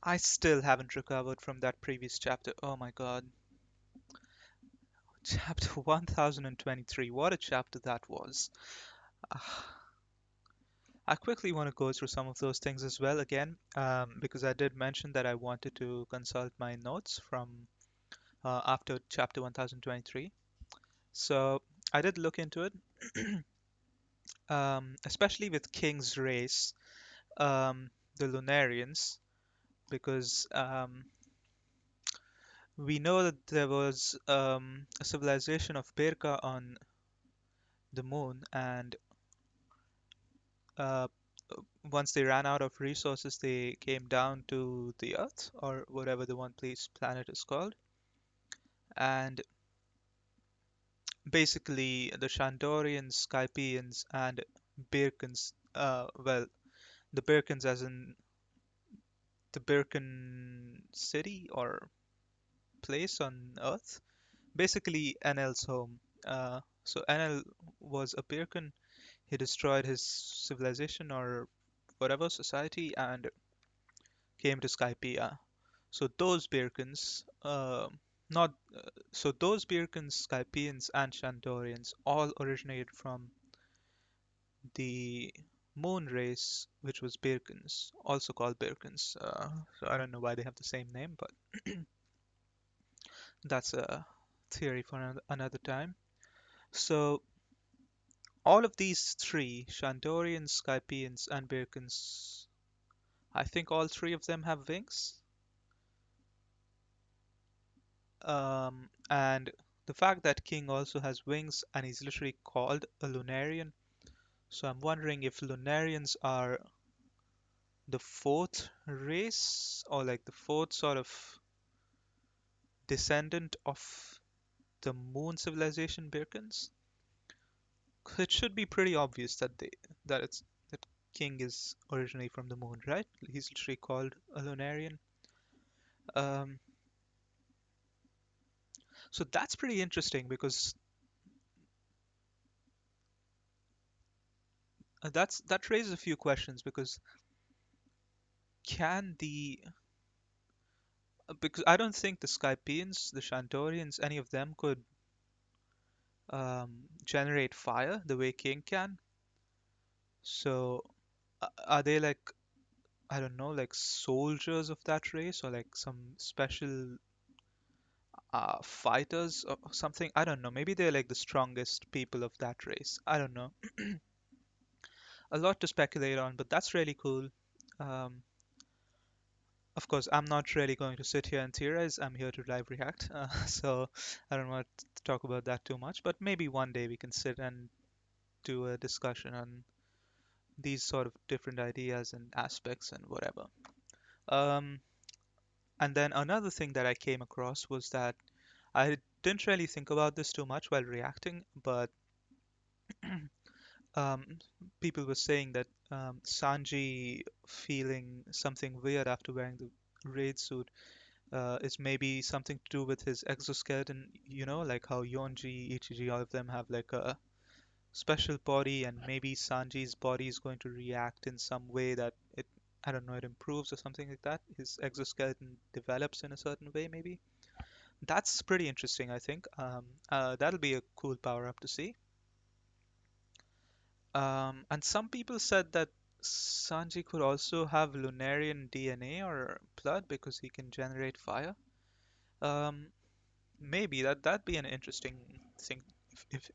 I still haven't recovered from that previous chapter. Oh my God. Chapter 1023. What a chapter that was. Ah, I quickly want to go through some of those things as well again, because I did mention that I wanted to consult my notes from after chapter 1023. So I did look into it, especially with King's race, the Lunarians, because we know that there was a civilization of Birka on the moon, and uh, once they ran out of resources, they came down to the Earth, or whatever the one place planet is called. And basically, the Shandorians, Skypians, and Birkans, well, the Birkans as in the Birkan city or place on Earth, basically Enel's home. So Enel was a Birkan. He destroyed his civilization or whatever society and came to Skypiea. So those Birkans, not so those Birkans, Skypians, and Shandorians all originated from the moon race, which was Birkans, also called Birkans. So I don't know why they have the same name, but that's a theory for another time. So all of these three, Shandorians, Skypians, and Birkans, I think all three of them have wings. And the fact that King also has wings and he's literally called a Lunarian. So I'm wondering if Lunarians are the fourth race or like the fourth sort of descendant of the moon civilization Birkans. 'Cause it should be pretty obvious that King is originally from the moon, right? He's literally called a Lunarian. Um, so that's pretty interesting because that raises a few questions can the because I don't think the Skypians, the Shantorians, any of them could generate fire the way King can. So are they like I don't know, like soldiers of that race or like some special fighters or something? I don't know. Maybe they're like the strongest people of that race. I don't know. A lot to speculate on, but that's really cool. Um, Of course, I'm not really going to sit here and theorize. I'm here to live react. So I don't want to talk about that too much, but maybe one day we can sit and do a discussion on these sort of different ideas and aspects and whatever. Um, and then another thing that I came across was that I didn't really think about this too much while reacting, but um, people were saying that Sanji feeling something weird after wearing the raid suit is maybe something to do with his exoskeleton, like how Yonji, Ichiji, all of them have like a special body, and maybe Sanji's body is going to react in some way that I don't know, it improves or something like that. His exoskeleton develops in a certain way, maybe. That's pretty interesting, I think. That'll be a cool power up to see. And some people said that Sanji could also have Lunarian DNA or blood because he can generate fire. Um, Maybe that'd be an interesting thing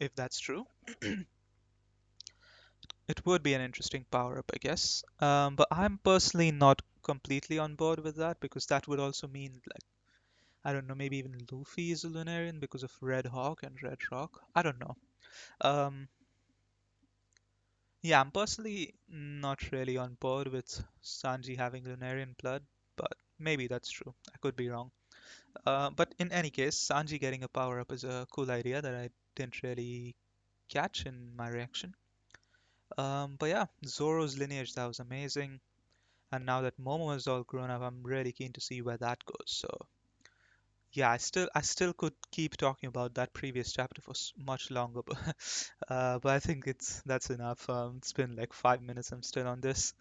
if that's true. It would be an interesting power up, I guess. But I'm personally not completely on board with that because that would also mean like I don't know, maybe even Luffy is a Lunarian because of Red Hawk and Red Rock. I don't know. Um, yeah, I'm personally not really on board with Sanji having Lunarian blood, but maybe that's true. I could be wrong. But in any case, Sanji getting a power up is a cool idea that I didn't really catch in my reaction. But yeah, Zoro's lineage, that was amazing. And now that Momo is all grown up, I'm really keen to see where that goes. So yeah, I still could keep talking about that previous chapter for much longer, but but I think that's enough. It's been like 5 minutes. I'm still on this.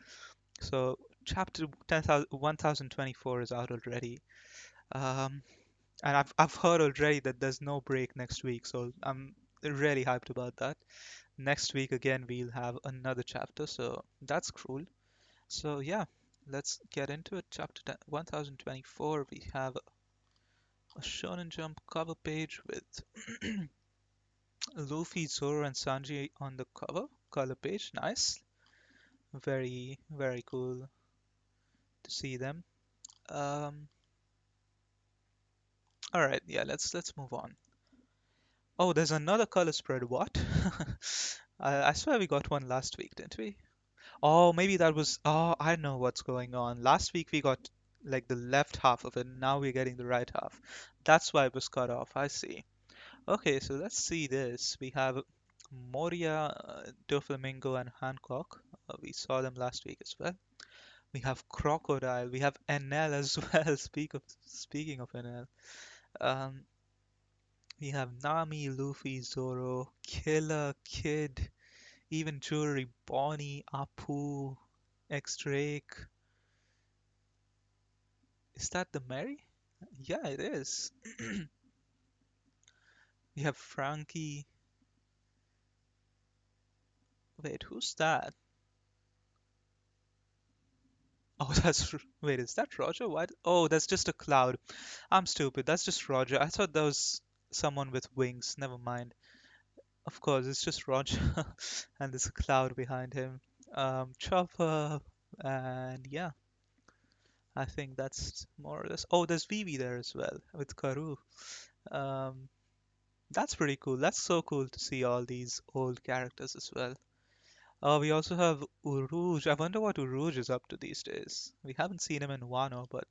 So chapter 10,000 1024 is out already. Um, and I've heard already that there's no break next week, so I'm really hyped about that. Next week again we'll have another chapter, so that's cool. So yeah, let's get into it. Chapter 10, 1024, we have a Shonen Jump cover page with Luffy, Zoro, and Sanji on the color page. Nice, very cool to see them. Um, all right, yeah, let's move on. Oh, there's another color spread. What? I swear we got one last week, didn't we? Oh, maybe that was. Oh, I know what's going on. Last week we got like the left half of it. Now we're getting the right half. That's why it was cut off. I see. Okay, so let's see this. We have Moria, Doflamingo, and Hancock. We saw them last week as well. We have Crocodile. We have NL as well. Speaking of NL, um, we have Nami, Luffy, Zoro, Killer, Kid, even Jewelry, Bonnie, Apu, X Drake. Is that the Mary? Yeah, it is. We have Frankie. Wait, who's that? Oh, wait, is that Roger? What? Oh, that's just a cloud. I'm stupid. That's just Roger. I thought that was someone with wings. Never mind. Of course, it's just Roger, and there's a cloud behind him. Chopper, and yeah, I think that's more or less. Oh, there's Vivi there as well with Karu. Um, that's pretty cool. That's so cool to see all these old characters as well. We also have Uruj. I wonder what Uruj is up to these days. We haven't seen him in Wano, but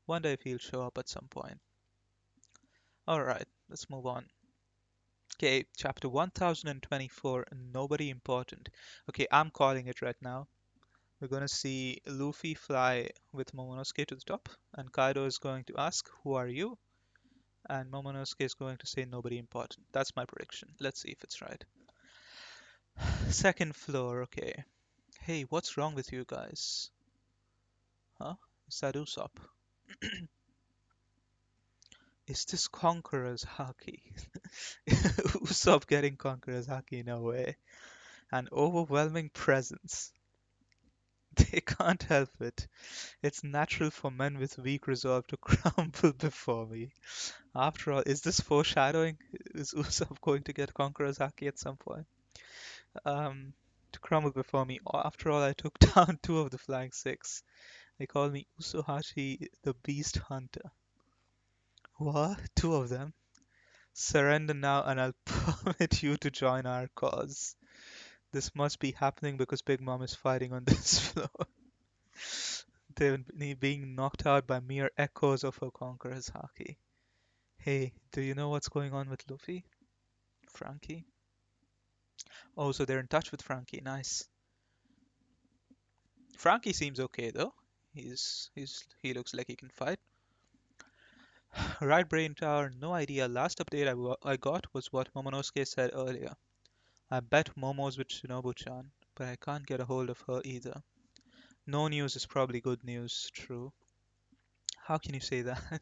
wonder if he'll show up at some point. Alright, let's move on. Okay, chapter 1024, Nobody Important. Okay, I'm calling it right now. We're gonna see Luffy fly with Momonosuke to the top, and Kaido is going to ask, "Who are you?" And Momonosuke is going to say, "Nobody important." That's my prediction. Let's see if it's right. Second floor, okay. Hey, what's wrong with you guys? Huh? Is that Usopp? Is this Conqueror's Haki? Usopp getting Conqueror's Haki? No way. An overwhelming presence. They can't help it. It's natural for men with weak resolve to crumble before me. After all, is this foreshadowing? Is Usopp going to get Conqueror's Haki at some point? Um, to crumble before me. After all, I took down two of the Flying Six. They call me Usohashi the Beast Hunter. What? Two of them? Surrender now and I'll permit you to join our cause. This must be happening because Big Mom is fighting on this floor. They're being knocked out by mere echoes of her conqueror's haki. Hey, do you know what's going on with Luffy? Frankie? Oh, so they're in touch with Frankie. Nice. Frankie seems okay though. He looks like he can fight. Right brain tower, no idea. Last update I got was what Momonosuke said earlier. I bet Momo's with Shinobu-chan, but I can't get a hold of her either. No news is probably good news, true. How can you say that?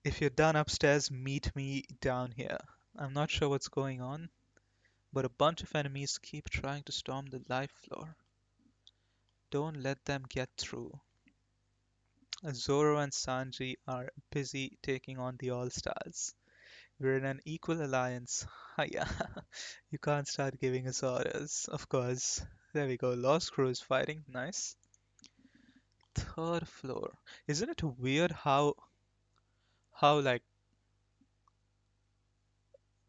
If you're done upstairs, meet me down here. I'm not sure what's going on, but a bunch of enemies keep trying to storm the life floor. Don't let them get through. Zoro and Sanji are busy taking on the All-Stars. We're in an equal alliance. Hiya. You can't start giving us orders. Of course. There we go. Lost Crew is fighting. Nice. Third floor. Isn't it weird how like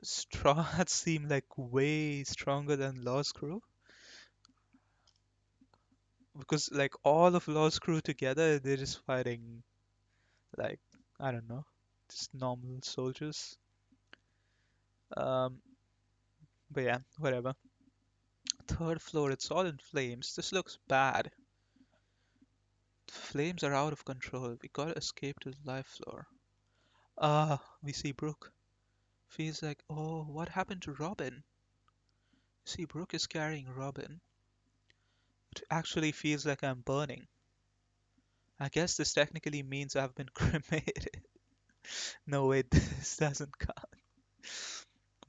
Straw Hats seem like way stronger than Lost Crew? Because like all of Lost Crew together, they're just fighting like I don't know, just normal soldiers. Um, but yeah, whatever. Third floor, it's all in flames. This looks bad. Flames are out of control. We gotta escape to the life floor. Ah, we see Brooke. Feels like, oh, what happened to Robin? See, Brooke is carrying Robin. It actually feels like I'm burning. I guess this technically means I've been cremated. No, wait, this doesn't count.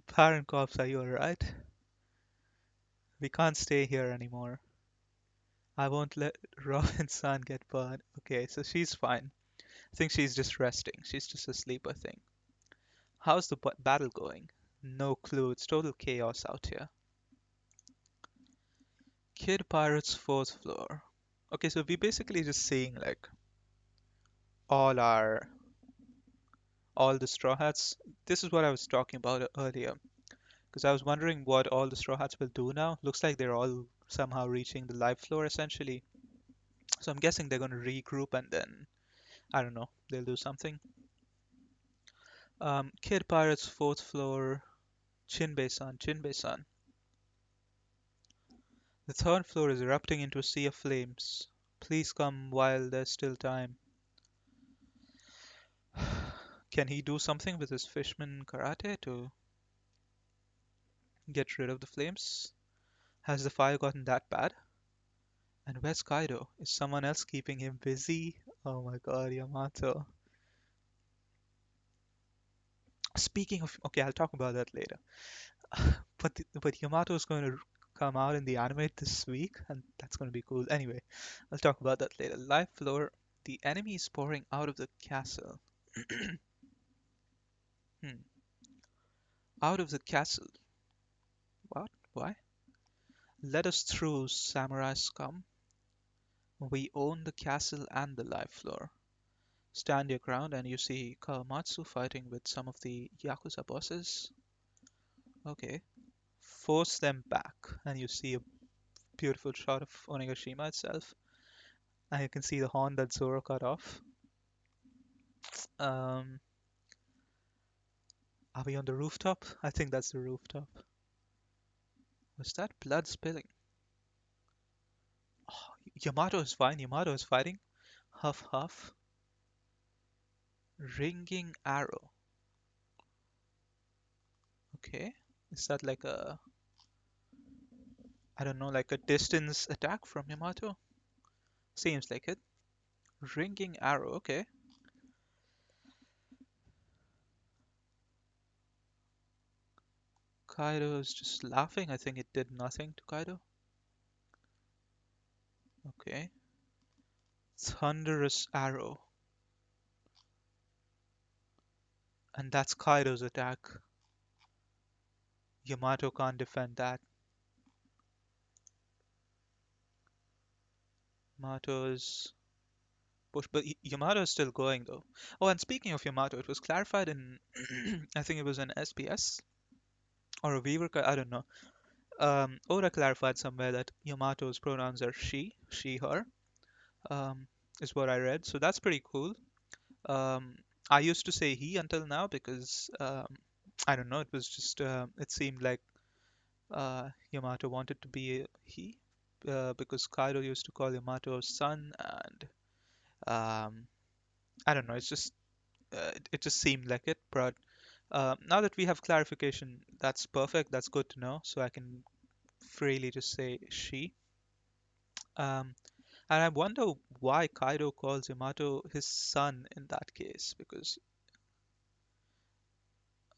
Parent corpse, are you alright? We can't stay here anymore. I won't let Robin's son get burned. Okay, so she's fine. I think she's just resting. She's just asleep, I think. How's the battle going? No clue. It's total chaos out here. Kid Pirate's fourth floor. Okay, so we basically just seeing like all our all the Straw Hats. This is what I was talking about earlier, because I was wondering what all the Straw Hats will do now. Looks like they're all somehow reaching the live floor essentially. So I'm guessing they're going to regroup and then, I don't know, they'll do something. Kid Pirate's fourth floor, Chinbei-san, Chinbei-san. The third floor is erupting into a sea of flames. Please come while there's still time. Can he do something with his fishman karate to get rid of the flames? Has the fire gotten that bad? And where's Kaido? Is someone else keeping him busy? Oh my god, Yamato. Speaking of, okay, I'll talk about that later. But Yamato is going to come out in the anime this week, and that's going to be cool. Anyway, I'll talk about that later. Live floor. The enemy is pouring out of the castle. Hmm. Out of the castle. What? Why? Let us through, samurai scum. We own the castle and the live floor. Stand your ground and you see Kawamatsu fighting with some of the Yakuza bosses. Okay. Force them back and you see a beautiful shot of Onigashima itself. And you can see the horn that Zoro cut off. Um, are we on the rooftop? I think that's the rooftop. Was that blood spilling? Oh, Yamato is fine. Yamato is fighting. Huff huff. Ringing arrow. Okay. Is that like a, I don't know, like a distance attack from Yamato? Seems like it. Ringing arrow. Okay. Kaido is just laughing. I think it did nothing to Kaido. Okay. Thunderous arrow. And that's Kaido's attack. Yamato can't defend that. Yamato is push, but Yamato is still going though. Oh, and speaking of Yamato, it was clarified in, I think it was an SBS or a Weaver, I don't know. Oda clarified somewhere that Yamato's pronouns are she, her, um, is what I read. So that's pretty cool. Um, I used to say he until now because I don't know. It was just it seemed like Yamato wanted to be a he because Kaido used to call Yamato son, and um, I don't know. It's just it just seemed like it. But now that we have clarification, that's perfect. That's good to know. So I can freely just say she. Um, and I wonder why Kaido calls Yamato his son in that case, because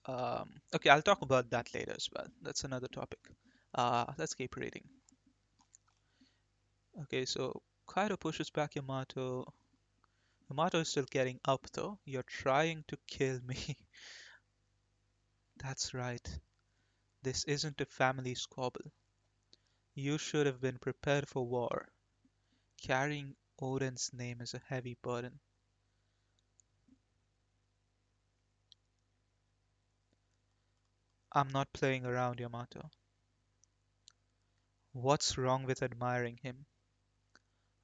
okay, I'll talk about that later as well. That's another topic. Let's keep reading. Okay, so Kaido pushes back Yamato. Yamato is still getting up though. You're trying to kill me. That's right. This isn't a family squabble. You should have been prepared for war. Carrying Odin's name is a heavy burden. I'm not playing around, Yamato. What's wrong with admiring him?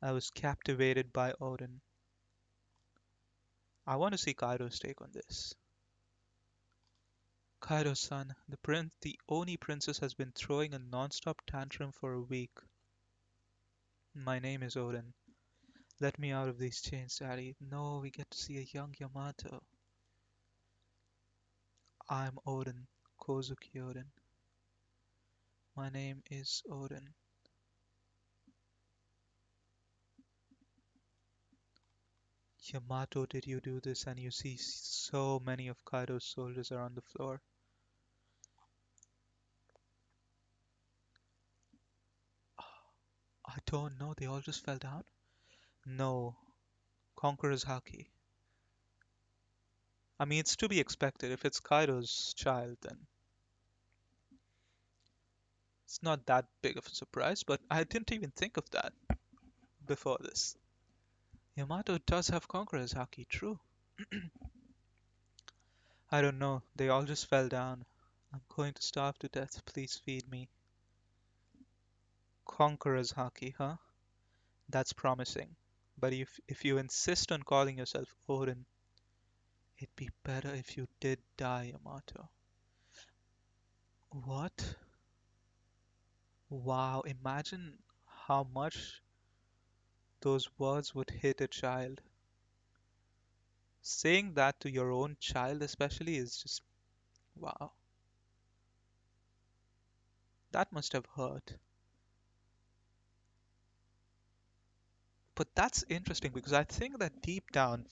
I was captivated by Odin. I want to see Kaido's take on this. Kaido-san, the Oni princess has been throwing a non-stop tantrum for a week. My name is Odin. Let me out of these chains, Daddy. No, we get to see a young Yamato. I'm Odin, Kozuki Odin. My name is Odin. Yamato, did you do this? And you see so many of Kaido's soldiers are on the floor. I don't know, they all just fell down? No, Conqueror's Haki. I mean, it's to be expected. If it's Kaido's child, then it's not that big of a surprise, but I didn't even think of that before this. Yamato does have Conqueror's Haki, true. I don't know, they all just fell down. I'm going to starve to death, please feed me. Conqueror's Haki, huh? That's promising. But if you insist on calling yourself Odin, it'd be better if you did die, Yamato. What? Wow, imagine how much those words would hit a child. Saying that to your own child, especially, is just wow. That must have hurt. But that's interesting because I think that deep down,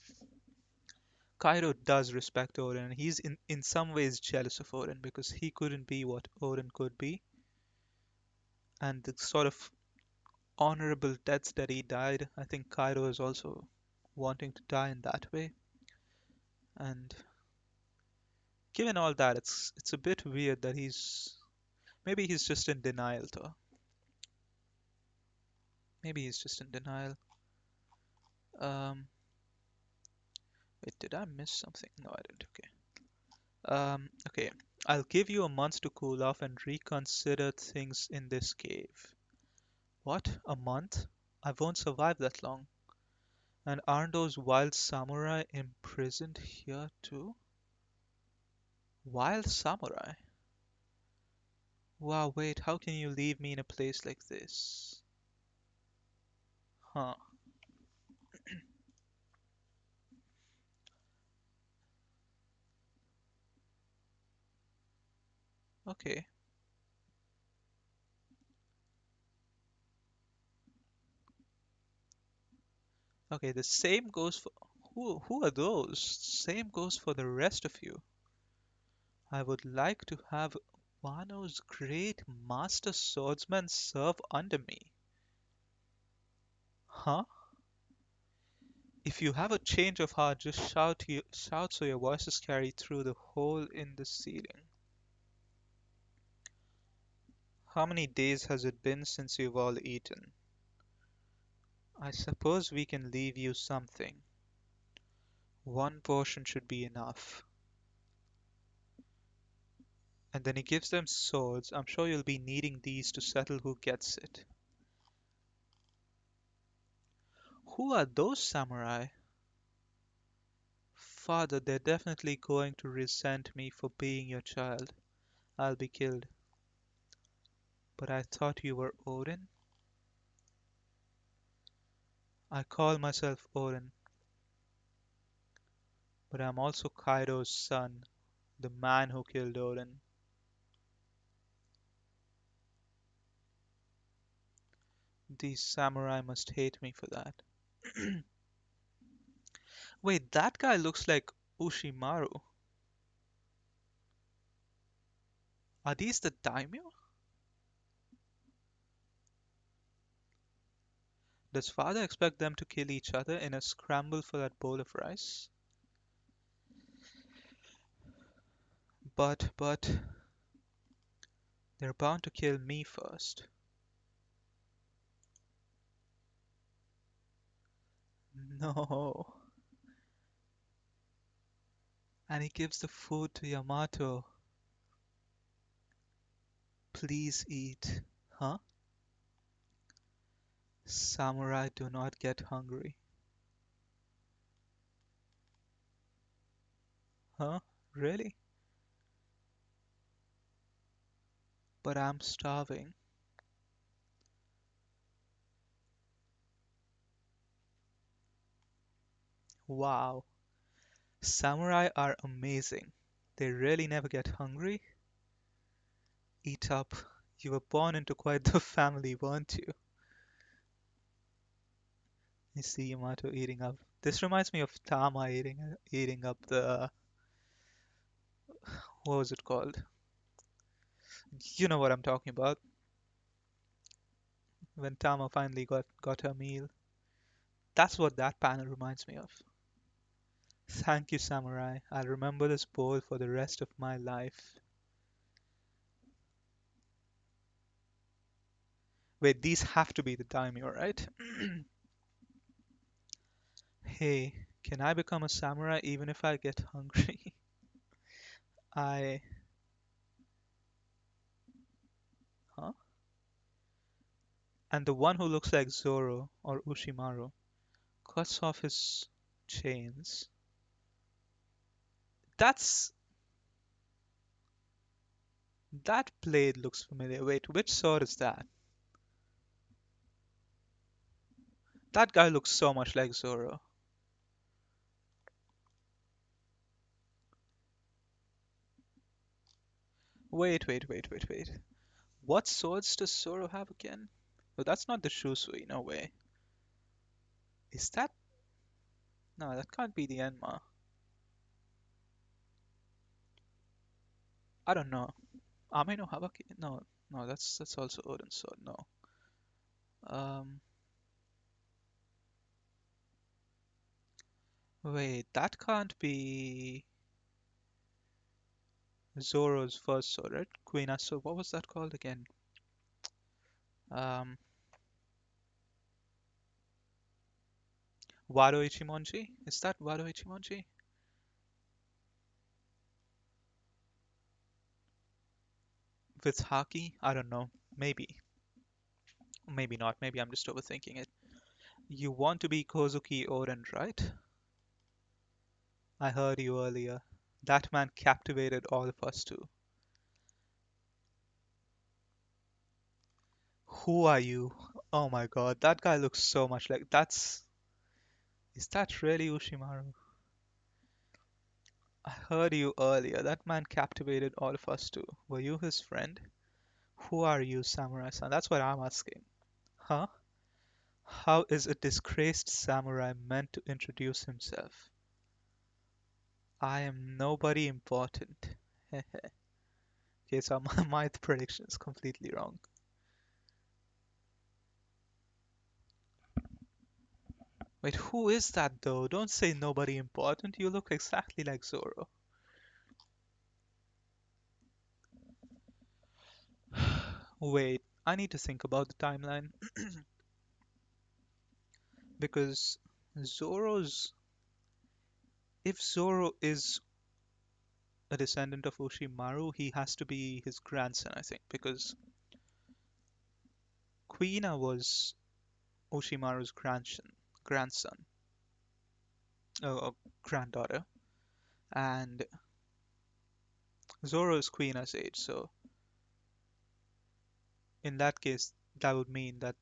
Kaido does respect Odin, and he's in some ways jealous of Odin because he couldn't be what Odin could be. And the sort of honorable deaths that he died, I think Kaido is also wanting to die in that way. And given all that, it's a bit weird that maybe he's just in denial though. Maybe he's just in denial. Um, Wait, did I miss something? No, I didn't. Okay. Okay. I'll give you a month to cool off and reconsider things in this cave. What? A month? I won't survive that long. And aren't those wild samurai imprisoned here too? Wild samurai? Wow, wait, how can you leave me in a place like this? Huh. Okay. Okay, the same goes for who are those? Same goes for the rest of you. I would like to have Wano's great master swordsman serve under me. Huh? If you have a change of heart, just shout so your voices carry through the hole in the ceiling. How many days has it been since you've all eaten? I suppose we can leave you something. One portion should be enough. And then he gives them swords. I'm sure you'll be needing these to settle who gets it. Who are those samurai? Father, they're definitely going to resent me for being your child. I'll be killed. But I thought you were Odin? I call myself Odin, but I'm also Kaido's son, the man who killed Odin. These samurai must hate me for that. Wait, that guy looks like Ushimaru. Are these the daimyo? Does father expect them to kill each other in a scramble for that bowl of rice? But, they're bound to kill me first. No. And he gives the food to Yamato. Please eat. Huh? Samurai do not get hungry. Huh? Really? But I'm starving. Wow. Samurai are amazing. They really never get hungry. Eat up. You were born into quite the family, weren't you? I see Yamato eating up. This reminds me of Tama eating up the, what was it called? You know what I'm talking about. When Tama finally got her meal. That's what that panel reminds me of. Thank you, Samurai. I'll remember this bowl for the rest of my life. Wait, these have to be the daimyo, right? Hey, can I become a samurai even if I get hungry? I. Huh? And the one who looks like Zoro or Ushimaru cuts off his chains. That's. That blade looks familiar. Wait, which sword is that? That guy looks so much like Zoro. Wait. What swords does Zoro have again? Oh, that's not the Shusui, no way. Is that? No, that can't be the Enma. I don't know. Ame no Habaki? No, no, that's also Odin's sword. No. Um, Wait, that can't be Zoro's first sword, right? Queen Aso. What was that called again? Um, Wado Ichimonji? Is that Wado Ichimonji? With Haki? I don't know. Maybe. Maybe not. Maybe I'm just overthinking it. You want to be Kozuki Oden, right? I heard you earlier. That man captivated all of us too. Who are you? Oh my god, that guy looks so much like that's. Is that really Ushimaru? I heard you earlier. That man captivated all of us too. Were you his friend? Who are you, Samurai-san? That's what I'm asking. Huh? How is a disgraced samurai meant to introduce himself? I am nobody important. Okay, so my prediction is completely wrong. Wait, who is that though? Don't say nobody important. You look exactly like Zoro. Wait, I need to think about the timeline because Zoro's. If Zoro is a descendant of Oshimaru, he has to be his grandson, I think, because Kuina was Oshimaru's grandson, granddaughter, and Zoro is Kuina's age. So in that case, that would mean that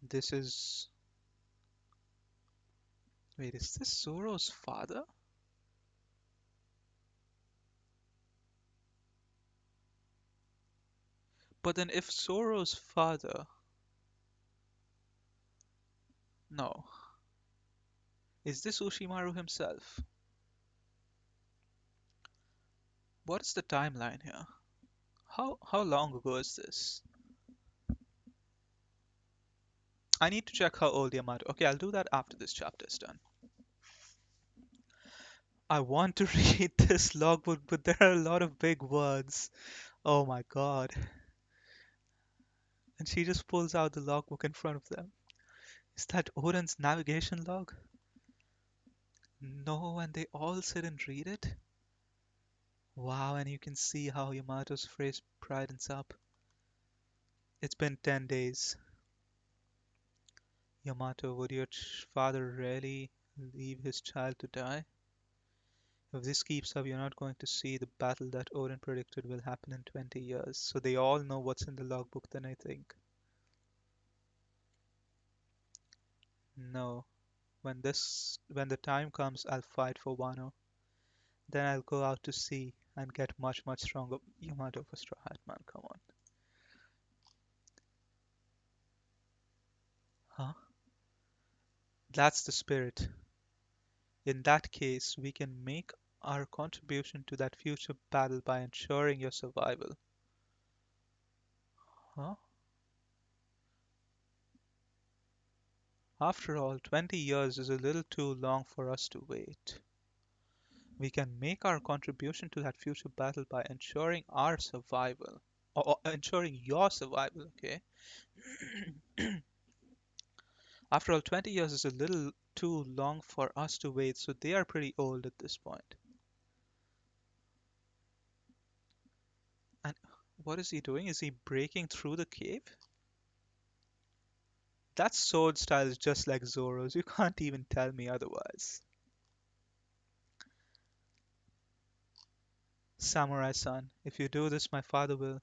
this is. Wait, is this Zoro's father? But then if Zoro's father. No. Is this Oshimaru himself? What is the timeline here? How long ago is this? I need to check how old Yamato. Okay, I'll do that after this chapter is done. I want to read this logbook, but there are a lot of big words. Oh my god. And she just pulls out the logbook in front of them. Is that Oden's navigation log? No, and they all sit and read it? Wow, and you can see how Yamato's face brightens up. It's been 10 days. Yamato, would your father really leave his child to die? If this keeps up, you're not going to see the battle that Oden predicted will happen in 20 years. So they all know what's in the logbook, then I think. No. When the time comes, I'll fight for Wano. Then I'll go out to sea and get much stronger. Yamato for Straw Hat, man, come on. That's the spirit. In that case, we can make our contribution to that future battle by ensuring your survival. Huh? After all, 20 years is a little too long for us to wait. We can make our contribution to that future battle by ensuring our survival. Or ensuring your survival, okay? After all, 20 years is a little too long for us to wait, so they are pretty old at this point. And what is he doing? Is he breaking through the cave? That sword style is just like Zoro's. You can't even tell me otherwise. Samurai-san, if you do this, my father will.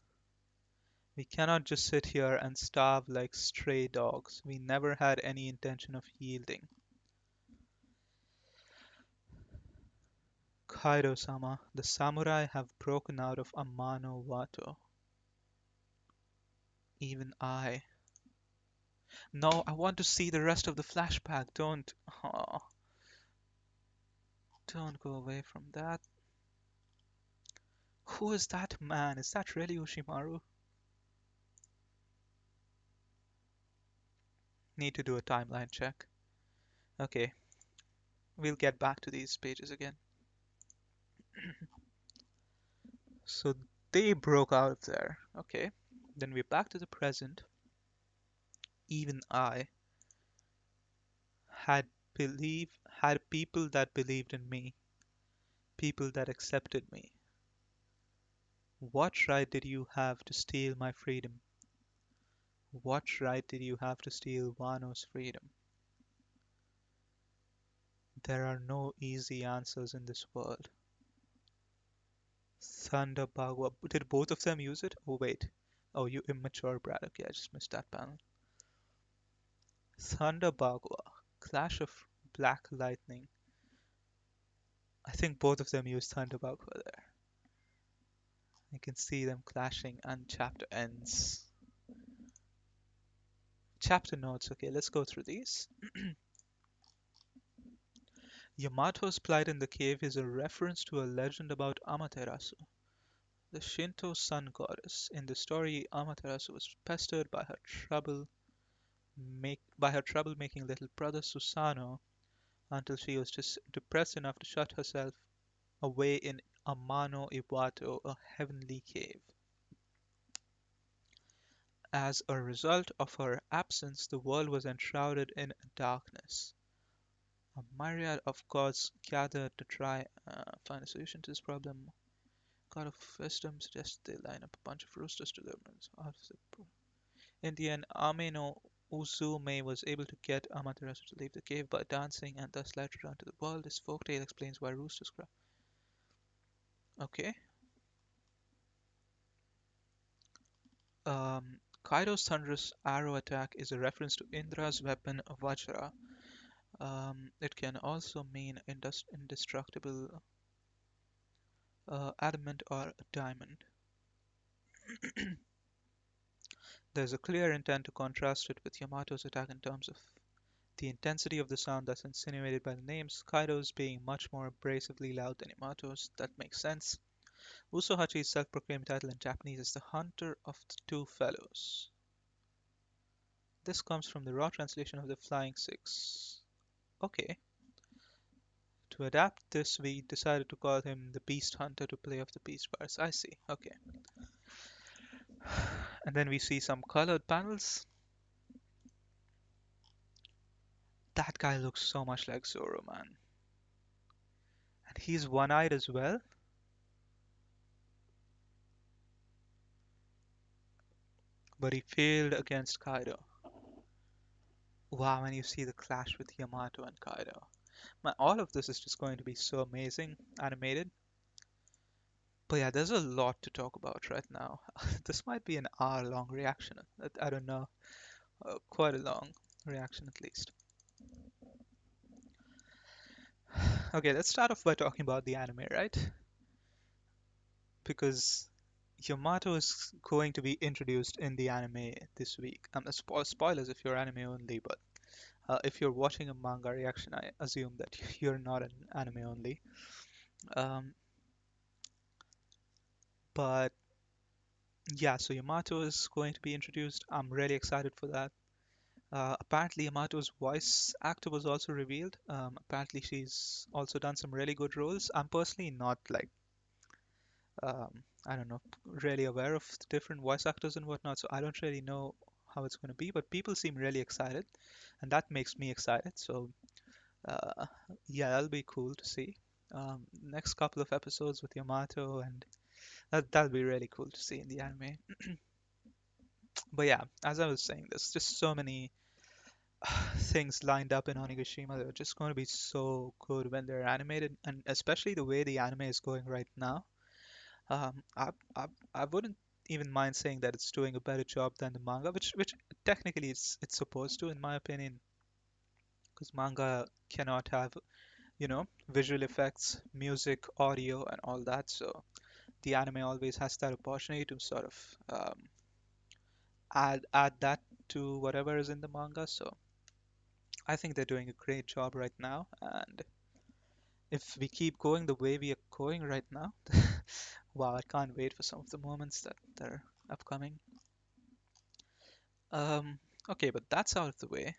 We cannot just sit here and starve like stray dogs. We never had any intention of yielding. Kaido-sama, the samurai have broken out of Amano Wato. Even I. No, I want to see the rest of the flashback. Oh, don't go away from that. Who is that man? Is that really Ushimaru? Need to do a timeline check. Okay, we'll get back to these pages again. So they broke out of there. Okay, then we're back to the present. Even I had had people that believed in me, people that accepted me. What right did you have to steal my freedom? What right did you have to steal Wano's freedom? There are no easy answers in this world. Thunder Bagua. Did both of them use it? Oh, wait. Oh, you immature brat. Okay, I just missed that panel. Thunder Bagua. Clash of Black Lightning. I think both of them use Thunder Bagua there. You can see them clashing and chapter ends. Chapter notes. Okay, let's go through these. Yamato's plight in the cave is a reference to a legend about Amaterasu, the Shinto sun goddess. In the story, Amaterasu was pestered by her trouble-making little brother Susanoo until she was just depressed enough to shut herself away in Amano Iwato, a heavenly cave. As a result of her absence, the world was enshrouded in darkness. A myriad of gods gathered to try find a solution to this problem. God of Wisdom suggests they line up a bunch of roosters to live. In the end, Ameno Uzume was able to get Amaterasu to leave the cave by dancing and thus let her onto the world. This folktale explains why roosters cry. Okay. Kaido's thunderous arrow attack is a reference to Indra's weapon Vajra. It can also mean indestructible adamant or diamond. There's a clear intent to contrast it with Yamato's attack in terms of the intensity of the sound that's insinuated by the names, Kaido's being much more abrasively loud than Yamato's. That makes sense. Usohachi's self-proclaimed title in Japanese is the Hunter of the Two Fellows. This comes from the raw translation of the Flying Six. Okay. To adapt this, we decided to call him the Beast Hunter to play off the Beast Bars. I see. Okay. And then we see some colored panels. That guy looks so much like Zoro, man. And he's one-eyed as well. But he failed against Kaido. Wow, and you see the clash with Yamato and Kaido. Man, all of this is just going to be so amazing, animated. But yeah, there's a lot to talk about right now. This might be an hour-long reaction. I don't know. Quite a long reaction, at least. Okay, let's start off by talking about the anime, right? Because Yamato is going to be introduced in the anime this week. Spoilers if you're anime only, but If you're watching a manga reaction, I assume that you're not an anime only. Um, but yeah, so Yamato is going to be introduced. I'm really excited for that. Apparently, Yamato's voice actor was also revealed. Apparently, she's also done some really good roles. I'm personally not like, I don't know, really aware of the different voice actors and whatnot, so I don't really know how it's going to be. But people seem really excited, and that makes me excited. So, uh, yeah, that'll be cool to see. Next couple of episodes with Yamato, and that'll be really cool to see in the anime. But yeah, as I was saying, there's just so many things lined up in Onigashima. They're just going to be so good when they're animated, and especially the way the anime is going right now. I wouldn't even mind saying that it's doing a better job than the manga, which technically it's supposed to, in my opinion, because manga cannot have, visual effects, music, audio, and all that. So the anime always has that opportunity to sort of add that to whatever is in the manga. So I think they're doing a great job right now, and if we keep going the way we are going right now, wow, I can't wait for some of the moments that are upcoming. Um, okay, but that's out of the way.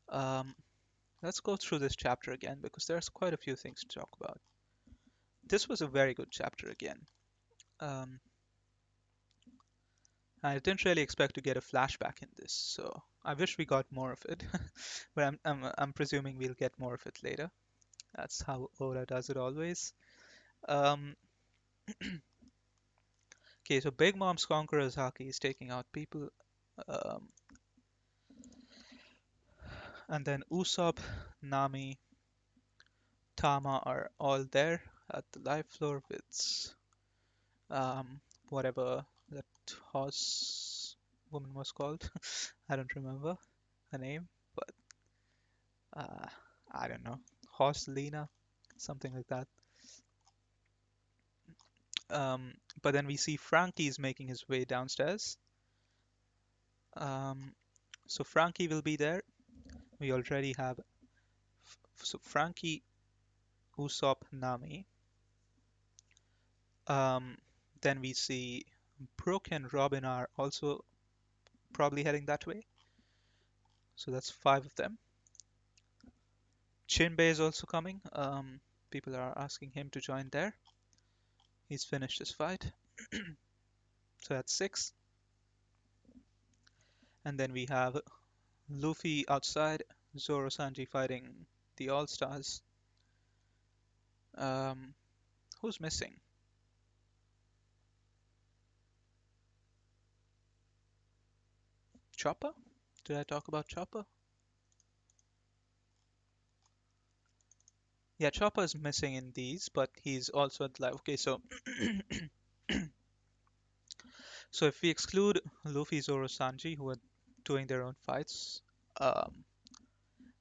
Um, let's go through this chapter again because there's quite a few things to talk about. This was a very good chapter again. Um, I didn't really expect to get a flashback in this, so I wish we got more of it. But I'm presuming we'll get more of it later. That's how Oda does it always. Um, okay, so Big Mom's Conqueror's Haki is taking out people. Um, and then Usopp, Nami, Tama are all there at the live floor with um, whatever that horse woman was called. I don't remember her name, but uh, I don't know. Horse Lena, something like that. But then we see Frankie's making his way downstairs. Um, so Frankie will be there. We already have so Frankie, Usopp, Nami. Um, then we see Brooke and Robin are also probably heading that way. So that's five of them. Chinbei is also coming. People are asking him to join there. He's finished his fight. So that's six. And then we have Luffy outside, Zoro Sanji fighting the All Stars. Um, who's missing? Chopper? Did I talk about Chopper? Yeah, Chopper is missing in these, but he's also at live. Okay, so so if we exclude Luffy, Zoro, Sanji, who are doing their own fights, um,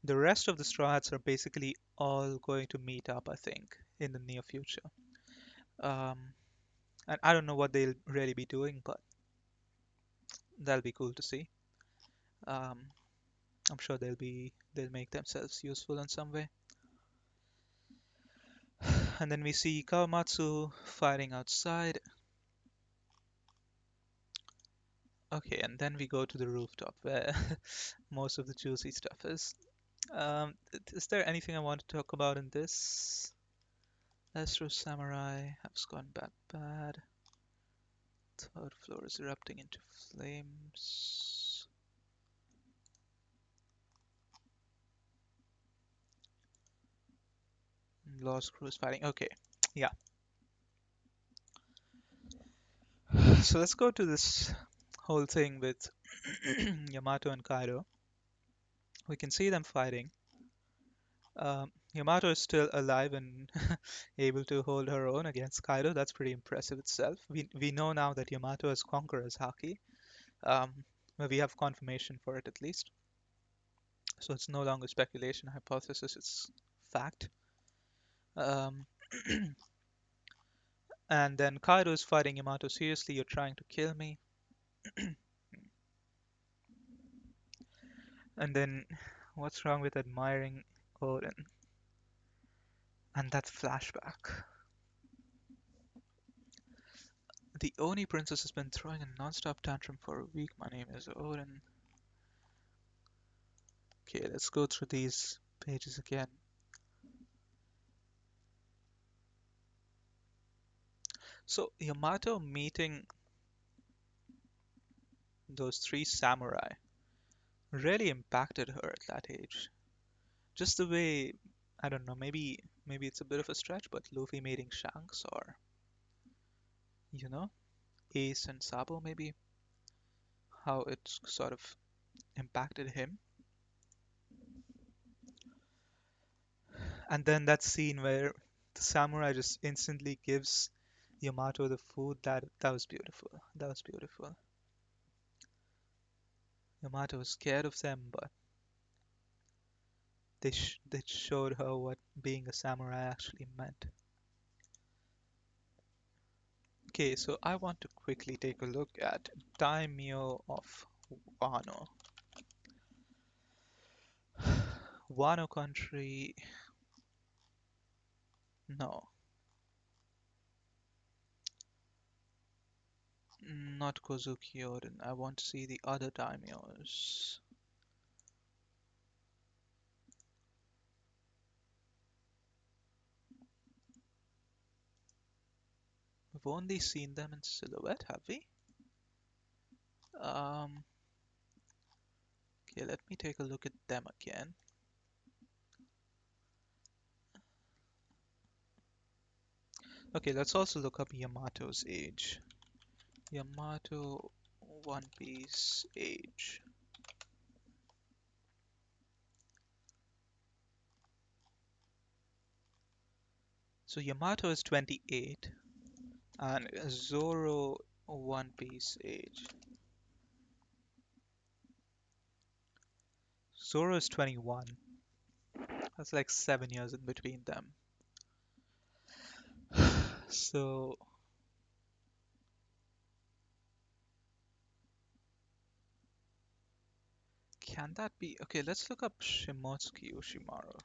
the rest of the Straw Hats are basically all going to meet up, I think, in the near future. Um, and I don't know what they'll really be doing, but that'll be cool to see. Um, I'm sure they'll make themselves useful in some way. And then we see Kawamatsu fighting outside. Okay, and then we go to the rooftop where most of the juicy stuff is. Is there anything I want to talk about in this? Astro Samurai has gone back bad. Third floor is erupting into flames. Lost crew is fighting. Okay, yeah. So let's go to this whole thing with Yamato and Kaido. We can see them fighting. Yamato is still alive and able to hold her own against Kaido. That's pretty impressive itself. We know now that Yamato has Conqueror's Haki. Well, we have confirmation for it at least. So it's no longer speculation, hypothesis, it's fact. Um, and then Kaido is fighting Yamato. Seriously, you're trying to kill me. And then, what's wrong with admiring Odin? And that flashback. The Oni princess has been throwing a non-stop tantrum for a week. My name is Odin. Okay, let's go through these pages again. So, Yamato meeting those three samurai really impacted her at that age. Just the way, I don't know, maybe it's a bit of a stretch, but Luffy meeting Shanks or, you know, Ace and Sabo maybe, how it sort of impacted him. And then that scene where the samurai just instantly gives Yamato the food, that was beautiful. That was beautiful. Yamato was scared of them, but they showed her what being a samurai actually meant. Okay, so I want to quickly take a look at Daimyo of Wano. Wano country. No, not Kozuki Oden. I want to see the other daimyos. We've only seen them in silhouette, have we? Um, okay, let me take a look at them again. Okay, let's also look up Yamato's age. Yamato One Piece age. So Yamato is 28 and Zoro One Piece age. Zoro is 21. That's like 7 years in between them. So can that be? Okay, let's look up Shimotsuki Yoshimaru.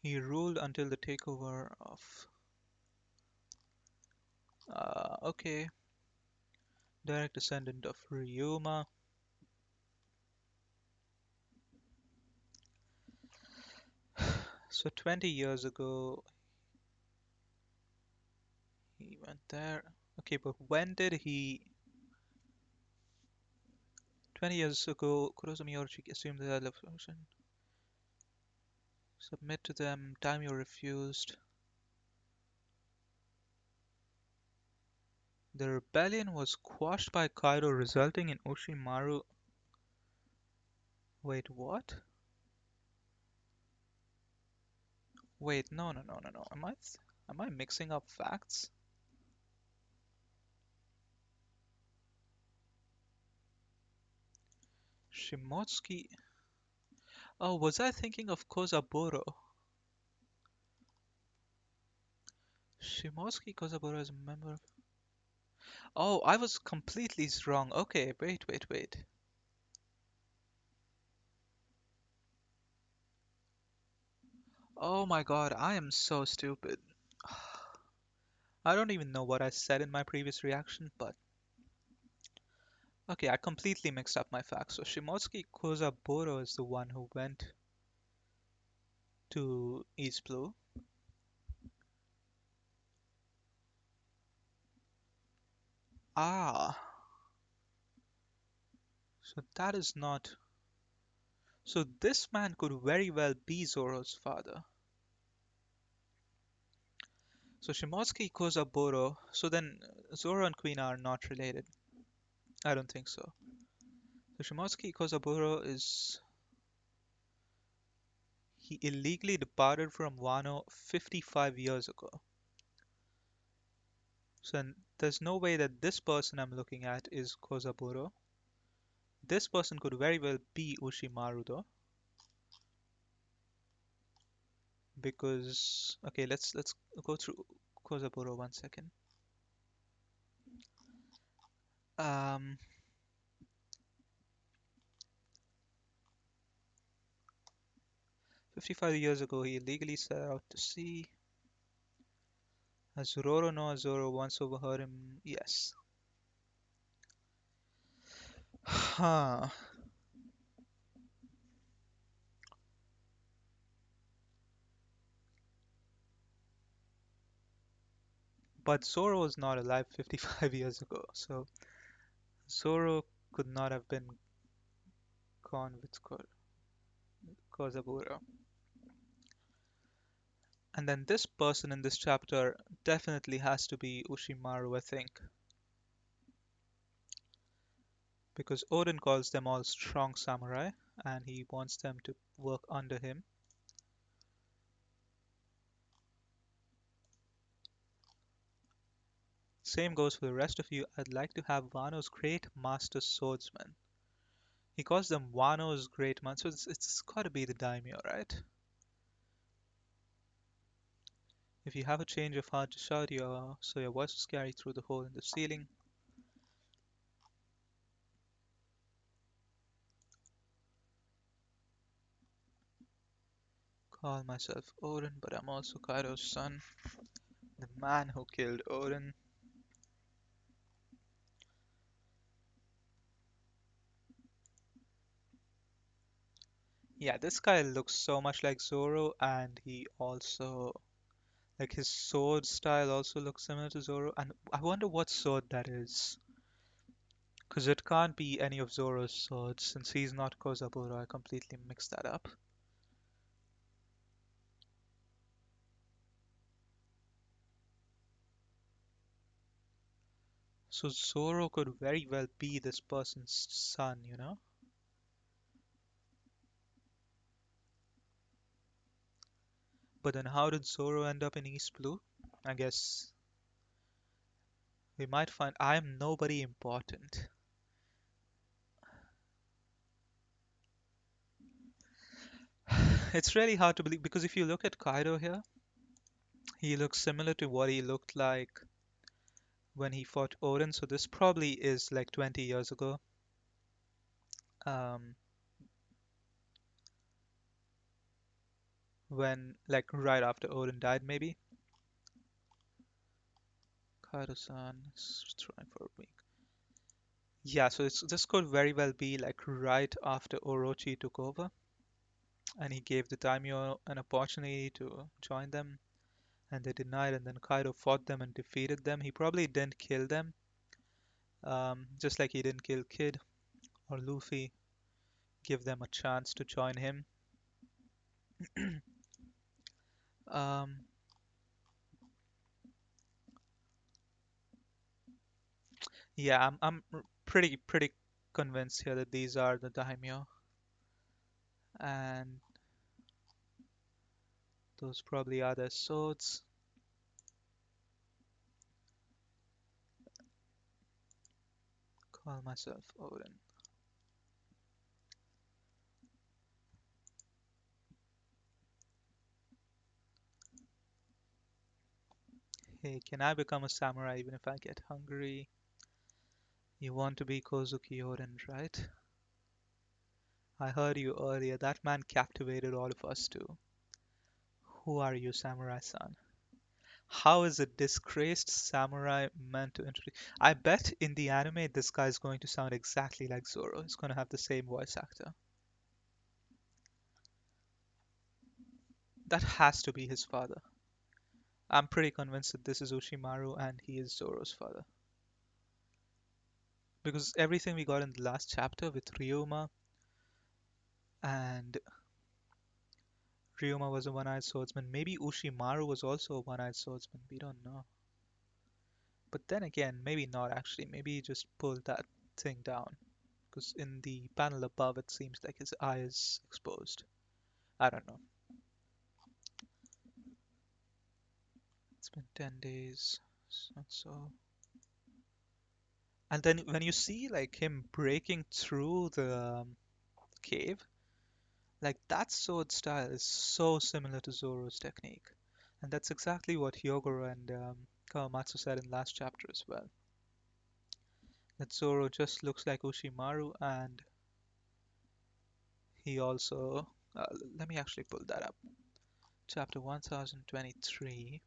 He ruled until the takeover of. Okay, direct descendant of Ryuma. So 20 years ago, he went there. Okay, but when did he? 20 years ago, Kurosumi Orochi assumed the title of Ocean. Submit to them. Daimyo refused. The rebellion was quashed by Kaido, resulting in Oshimaru. Wait, what? Wait, no, no, no, no, no. Am I mixing up facts? Shimotsuki. Oh, was I thinking of Kozaburo? Shimotsuki Kozaburo is a member of... Oh, I was completely wrong. Okay, wait, wait, wait. Oh my god, I am so stupid. I don't even know what I said in my previous reaction, but... Okay, I completely mixed up my facts. So Shimotsuki Kozaburo is the one who went to East Blue. Ah, so that is not... So this man could very well be Zoro's father. So Shimotsuki Kozaburo. So then Zoro and Queen are not related. I don't think so. So Shimotsuki Kozaburo is... He illegally departed from Wano 55 years ago. So there's no way that this person I'm looking at is Kozaburo. This person could very well be Ushimaru though. Because okay, let's go through Kozaburo, 1 second. Um, 55 years ago, he illegally set out to sea. Has Zoro no Zoro once overheard him? Yes. Huh. But Zoro was not alive 55 years ago, so Zoro could not have been gone with Kozaburo. And then this person in this chapter definitely has to be Ushimaru, I think, because Oden calls them all strong samurai and he wants them to work under him. Same goes for the rest of you. I'd like to have Wano's great master swordsman. He calls them Wano's great man, so it's got to be the daimyo, right? If you have a change of heart, just shout so your voice is carried through the hole in the ceiling. Call myself Odin, but I'm also Kaido's son, the man who killed Odin. Yeah, this guy looks so much like Zoro, and he also, like his sword style also looks similar to Zoro, and I wonder what sword that is. Because it can't be any of Zoro's swords, since he's not Kozaburo. I completely mixed that up. So Zoro could very well be this person's son, you know? But then how did Zoro end up in East Blue? I guess we might find I'm nobody important. It's really hard to believe because if you look at Kaido here, he looks similar to what he looked like when he fought Odin. So this probably is like 20 years ago. Um, when like right after Odin died, maybe. Kaido-san is trying for a week. Yeah, so this could very well be like right after Orochi took over, and he gave the daimyo an opportunity to join them, and they denied, and then Kaido fought them and defeated them. He probably didn't kill them, just like he didn't kill Kid or Luffy, give them a chance to join him. Um, yeah, I'm pretty convinced here that these are the daimyo, and those probably are their swords. Call myself Odin. Hey, can I become a samurai even if I get hungry? You want to be Kozuki Odin, right? I heard you earlier. That man captivated all of us too. Who are you, samurai-san? How is a disgraced samurai meant to introduce? I bet in the anime this guy is going to sound exactly like Zoro. He's going to have the same voice actor. That has to be his father. I'm pretty convinced that this is Ushimaru and he is Zoro's father. Because everything we got in the last chapter with Ryuma, and Ryuma was a one-eyed swordsman. Maybe Ushimaru was also a one-eyed swordsman. We don't know. But then again, maybe not actually. Maybe he just pulled that thing down. Because in the panel above, it seems like his eye is exposed. I don't know. It's been 10 days. So. And then when you see like him breaking through the cave, like that sword style is so similar to Zoro's technique. And that's exactly what Hyogoro and Kawamatsu said in last chapter as well. That Zoro just looks like Ushimaru, and he also. Let me actually pull that up. Chapter 1023.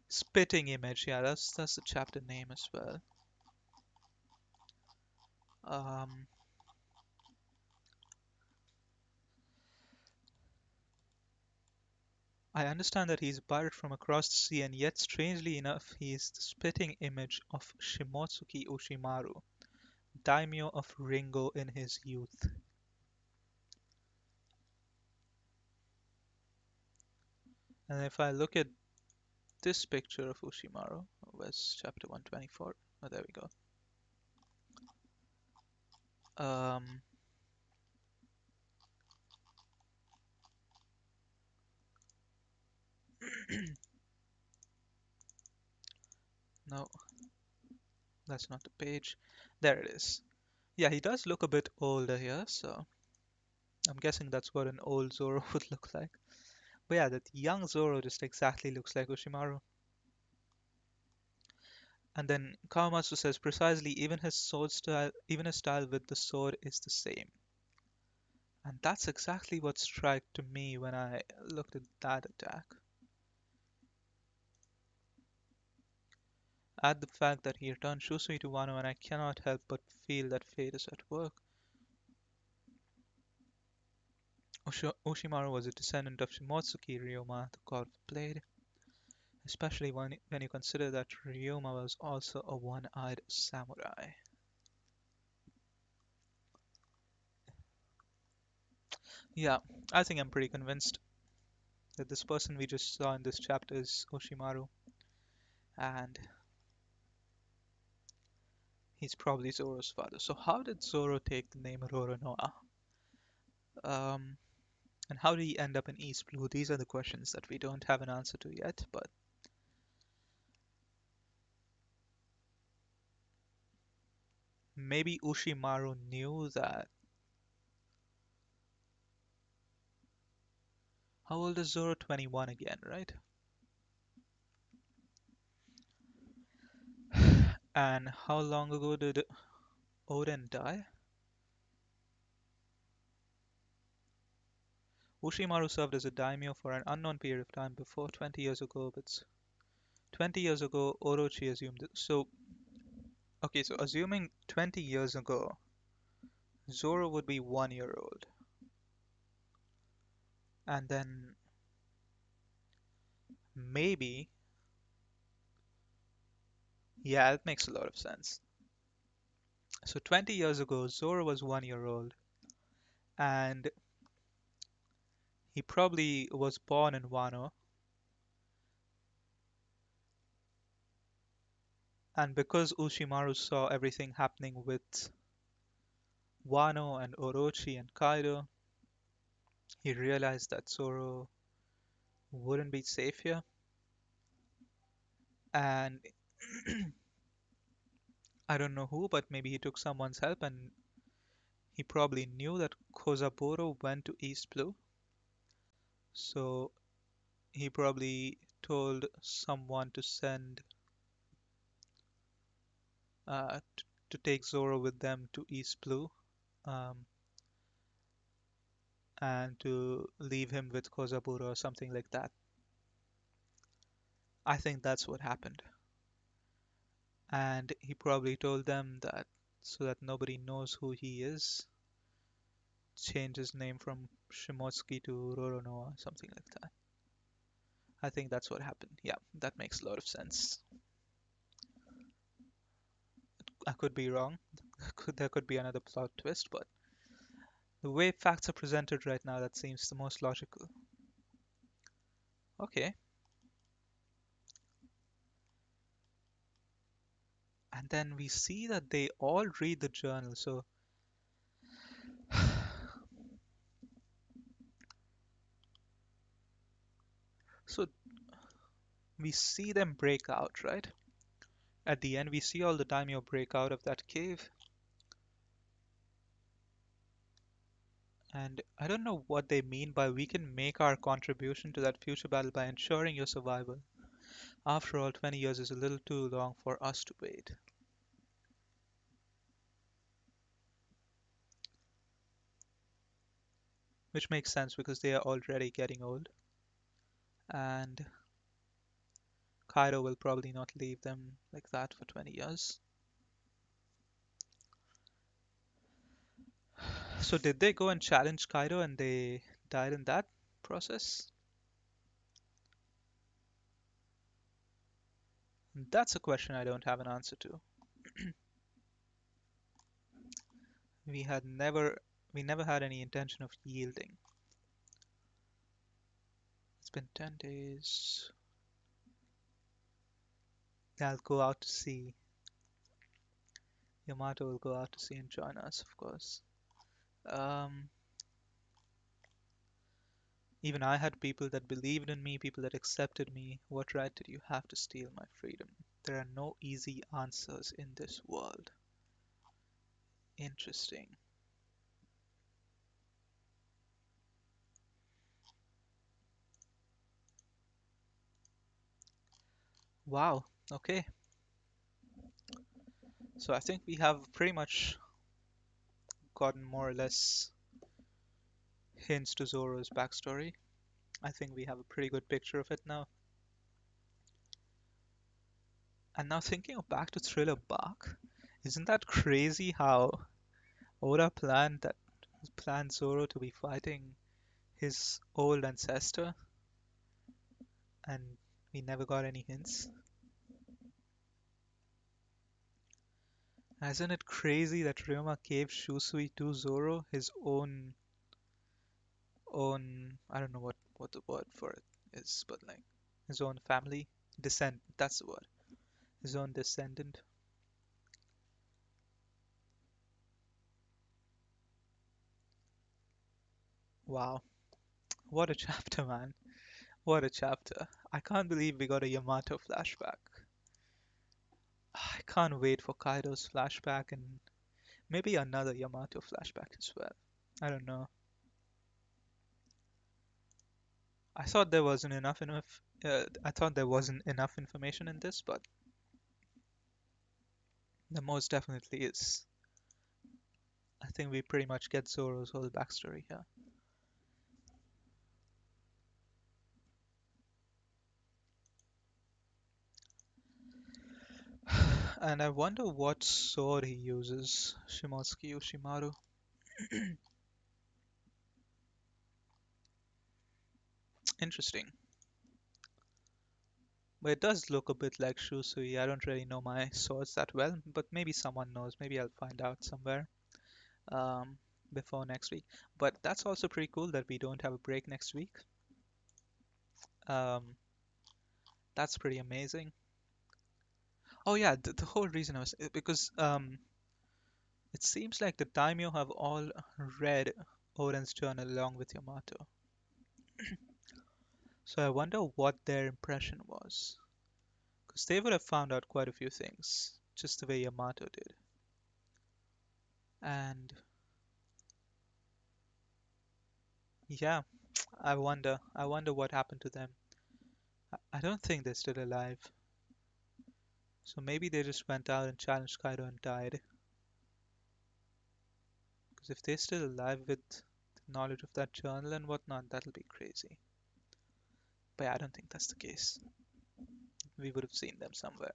Spitting image. Yeah, that's the chapter name as well. Um, I understand that he's a pirate from across the sea, and yet, strangely enough, he is the spitting image of Shimotsuki Ushimaru, daimyo of Ringo in his youth. And if I look at this picture of Ushimaru, where's chapter 124? Oh, there we go. Um, no, that's not the page. There it is. Yeah, he does look a bit older here, so I'm guessing that's what an old Zoro would look like. But yeah, that young Zoro just exactly looks like Ushimaru. And then Kawamatsu says precisely even his style with the sword is the same. And that's exactly what struck to me when I looked at that attack. Add the fact that he returned Shusui to Wano, and I cannot help but feel that fate is at work. Oshimaru was a descendant of Shimotsuki Ryoma, the god of the blade, especially when you consider that Ryoma was also a one-eyed samurai. Yeah, I think I'm pretty convinced that this person we just saw in this chapter is Oshimaru, and he's probably Zoro's father. So how did Zoro take the name Roronoa? Um, and how did he end up in East Blue? These are the questions that we don't have an answer to yet, but maybe Ushimaru knew that. How old is Zoro? 21 again, right? And how long ago did Oden die? Ushimaru served as a daimyo for an unknown period of time before 20 years ago, but 20 years ago, Orochi assumed it. So, okay, so assuming 20 years ago, Zoro would be 1 year old. And then maybe, yeah, it makes a lot of sense. So 20 years ago, Zoro was 1 year old, and he probably was born in Wano. And because Ushimaru saw everything happening with Wano and Orochi and Kaido, he realized that Zoro wouldn't be safe here. And I don't know who, but maybe he took someone's help, and he probably knew that Kozaburo went to East Blue. So he probably told someone to send to take Zoro with them to East Blue, um, and to leave him with Kozaburo or something like that. I think that's what happened. And he probably told them that so that nobody knows who he is, change his name from Shimotsuki to Roronoa, something like that. I think that's what happened. Yeah, that makes a lot of sense. I could be wrong. There could be another plot twist, but the way facts are presented right now, that seems the most logical. Okay. And then we see that they all read the journal. So we see them break out, right? At the end, we see all the daimyo break out of that cave. And I don't know what they mean by we can make our contribution to that future battle by ensuring your survival. After all, 20 years is a little too long for us to wait. Which makes sense because they are already getting old. And Kaido will probably not leave them like that for 20 years. So did they go and challenge Kaido and they died in that process? That's a question I don't have an answer to. We had never we never had any intention of yielding. It's been 10 days. I'll go out to sea. Yamato will go out to sea and join us, of course. Um, Even I had people that believed in me, people that accepted me. What right did you have to steal my freedom? There are no easy answers in this world. Interesting. Wow. Okay. So I think we have pretty much gotten more or less hints to Zoro's backstory. I think we have a pretty good picture of it now. And now thinking back to Thriller Bark, isn't that crazy how Oda planned Zoro to be fighting his old ancestor, and we never got any hints? Isn't it crazy that Ryoma gave Shusui to Zoro, his own I don't know what the word for it is, but like his own family descent. That's the word. His own descendant. Wow, what a chapter, man! What a chapter! I can't believe we got a Yamato flashback. I can't wait for Kaido's flashback and maybe another Yamato flashback as well. I don't know. I thought there wasn't enough information in this, but there most definitely is. I think we pretty much get Zoro's whole backstory here. And I wonder what sword he uses, Shimotsuki Yoshimaru. Interesting. But it does look a bit like Shusui. I don't really know my swords that well, but maybe someone knows. Maybe I'll find out somewhere um, before next week. But that's also pretty cool that we don't have a break next week. Um, that's pretty amazing. Oh yeah, the whole reason I was because it seems like the daimyo have all read Oden's journal along with Yamato. So I wonder what their impression was. Because they would have found out quite a few things, just the way Yamato did. And yeah, I wonder what happened to them. I don't think they're still alive. So maybe they just went out and challenged Kaido and died. Because if they're still alive with the knowledge of that journal and whatnot, that'll be crazy. But yeah, I don't think that's the case. We would have seen them somewhere.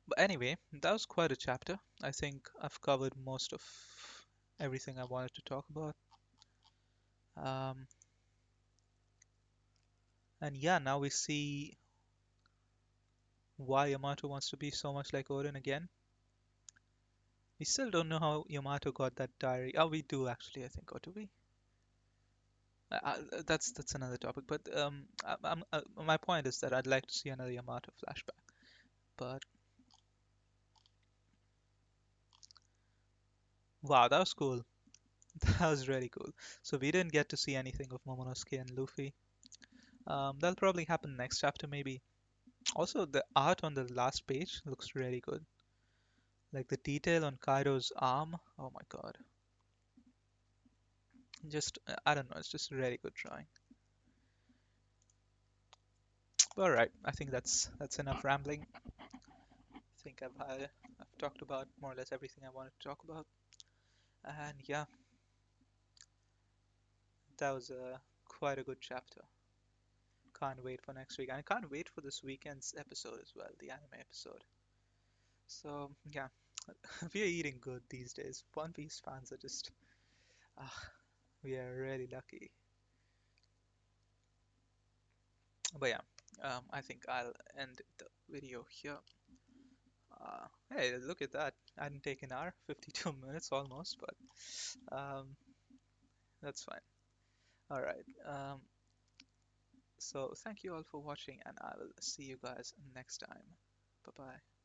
But anyway, that was quite a chapter. I think I've covered most of everything I wanted to talk about. Um, and yeah, now we see why Yamato wants to be so much like Oden again. We still don't know how Yamato got that diary. Oh, we do actually, I think, or do we? That's another topic. But my point is that I'd like to see another Yamato flashback. But wow, that was cool. That was really cool. So we didn't get to see anything of Momonosuke and Luffy. That'll probably happen next chapter, maybe. Also, the art on the last page looks really good. Like the detail on Kaido's arm. Oh my god. Just I don't know, it's just a really good drawing. All right, I think that's enough rambling. I think I've talked about more or less everything I wanted to talk about, and yeah, that was quite a good chapter. Can't wait for next week. And I can't wait for this weekend's episode as well, the anime episode. So yeah, we are eating good these days. One Piece fans are just ah, we are really lucky. But yeah, I think I'll end the video here. Hey, look at that. I didn't take an hour, 52 minutes almost, but that's fine. All right. So thank you all for watching, and I will see you guys next time. Bye bye.